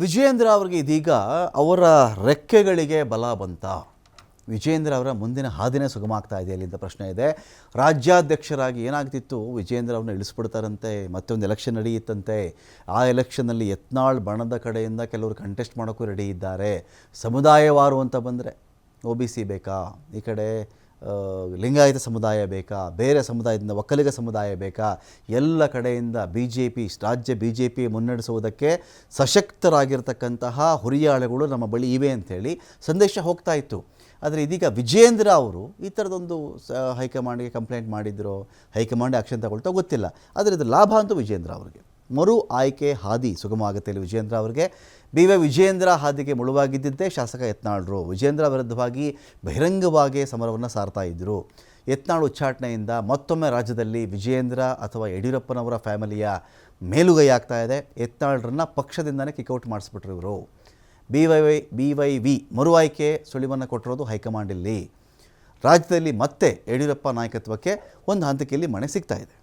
ವಿಜಯೇಂದ್ರ ಅವರಿಗೆ ಇದೀಗ ಅವರ ರೆಕ್ಕೆಗಳಿಗೆ ಬಲ ಬಂತ. ವಿಜಯೇಂದ್ರ ಅವರ ಮುಂದಿನ ಹಾದಿನೇ ಸುಗಮ ಆಗ್ತಾ ಇದೆ ಅಲ್ಲಿಂದ ಪ್ರಶ್ನೆ ಇದೆ. ರಾಜ್ಯಾಧ್ಯಕ್ಷರಾಗಿ ಏನಾಗ್ತಿತ್ತು, ವಿಜಯೇಂದ್ರ ಅವ್ರನ್ನ ಇಳಿಸ್ಬಿಡ್ತಾರಂತೆ, ಮತ್ತೊಂದು ಎಲೆಕ್ಷನ್ ನಡೆಯುತ್ತಂತೆ. ಆ ಎಲೆಕ್ಷನ್ನಲ್ಲಿ ಯತ್ನಾಳ್ ಬಣದ ಕಡೆಯಿಂದ ಕೆಲವರು ಕಂಟೆಸ್ಟ್ ಮಾಡೋಕ್ಕೂ ರೆಡಿ ಇದ್ದಾರೆ. ಸಮುದಾಯವಾರು ಅಂತ ಬಂದರೆ OBC ಬೇಕಾ, ಈ ಕಡೆ ಲಿಂಗಾಯತ ಸಮುದಾಯ ಬೇಕಾ, ಬೇರೆ ಸಮುದಾಯದಿಂದ ಒಕ್ಕಲಿಗ ಸಮುದಾಯ ಬೇಕಾ, ಎಲ್ಲ ಕಡೆಯಿಂದ ರಾಜ್ಯ BJP ಮುನ್ನಡೆಸುವುದಕ್ಕೆ ಸಶಕ್ತರಾಗಿರ್ತಕ್ಕಂತಹ ಹುರಿಯಾಳುಗಳು ನಮ್ಮ ಬಳಿ ಇವೆ ಅಂಥೇಳಿ ಸಂದೇಶ ಹೋಗ್ತಾ ಇತ್ತು. ಆದರೆ ಇದೀಗ ವಿಜಯೇಂದ್ರ ಅವರು ಈ ಥರದೊಂದು ಹೈಕಮಾಂಡ್ಗೆ ಕಂಪ್ಲೇಂಟ್ ಮಾಡಿದ್ರು, ಹೈಕಮಾಂಡ್ ಆ್ಯಕ್ಷನ್ ತಗೊಳ್ತಾ ಗೊತ್ತಿಲ್ಲ. ಆದರೆ ಇದು ಲಾಭ ಅಂತೂ ವಿಜಯೇಂದ್ರ ಅವರಿಗೆ. ಮರು ಆಯ್ಕೆ ಹಾದಿ ಸುಗಮ ಆಗುತ್ತೆ ಇಲ್ಲಿ ವಿಜಯೇಂದ್ರ ಅವರಿಗೆ. BY ವಿಜಯೇಂದ್ರ ಹಾದಿಗೆ ಮುಳುವಾಗಿದ್ದಿದ್ದೇ ಶಾಸಕ ಯತ್ನಾಳ್ರು. ವಿಜಯೇಂದ್ರ ವಿರುದ್ಧವಾಗಿ ಬಹಿರಂಗವಾಗಿ ಸಮರವನ್ನು ಸಾರ್ತಾ ಇದ್ದರು. ಯತ್ನಾಳ್ ಉಚ್ಚಾಟನೆಯಿಂದ ಮತ್ತೊಮ್ಮೆ ರಾಜ್ಯದಲ್ಲಿ ವಿಜಯೇಂದ್ರ ಅಥವಾ ಯಡಿಯೂರಪ್ಪನವರ ಫ್ಯಾಮಿಲಿಯ ಮೇಲುಗೈ ಆಗ್ತಾ ಇದೆ. ಯತ್ನಾಳ್ರನ್ನ ಪಕ್ಷದಿಂದನೇ ಕಿಕ್ಔಟ್ ಮಾಡಿಸ್ಬಿಟ್ರು ಇವರು. BYV ಮರು ಆಯ್ಕೆ ಸುಳಿವನ್ನು ಕೊಟ್ಟಿರೋದು ಹೈಕಮಾಂಡ್ ಇಲ್ಲಿ. ರಾಜ್ಯದಲ್ಲಿ ಮತ್ತೆ ಯಡಿಯೂರಪ್ಪ ನಾಯಕತ್ವಕ್ಕೆ ಒಂದು ಹಂತಕ್ಕೆ ಇಲ್ಲಿ ಮಣೆ ಸಿಗ್ತಾ ಇದೆ.